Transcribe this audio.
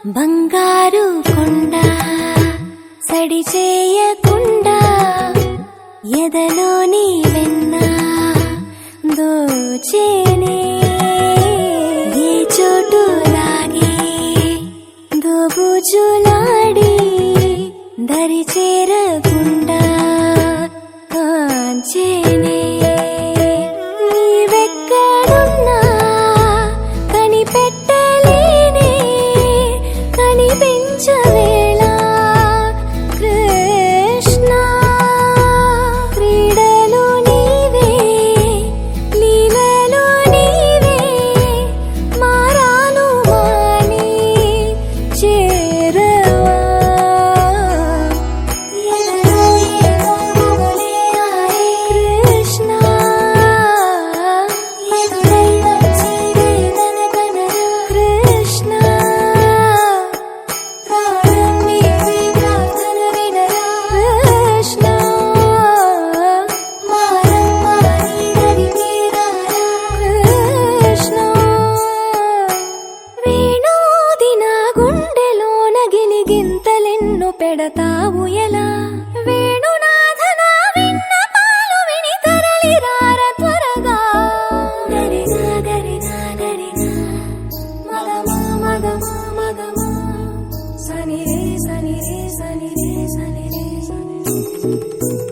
బంగారు కొండ సడి చేయకుండా ఎదలోని వెన్న దోచేనే ఏ చోటు లాగే దోబుజులాడి దరి చేరకుండా కాంచేనే నీవెక్కడున్నా కనిపెట్టలేనే కనిపించవేళ కృష్ణ క్రీడలు నీవే లీలలు నీవే మారాను మాని చేరవా కృష్ణ కృష్ణ కృష్ణ కృష్ణ వేణోది నా గుండెలోన గిలిగింతలెన్ను పెడతావు ఎలా వేణునాథన విన్న పాలు విని తరలి రార త్వరగా గరిగా గరిగా గరిగా మగమా మగమా మగమా సని రే సని రే సని రే సని రే సని రే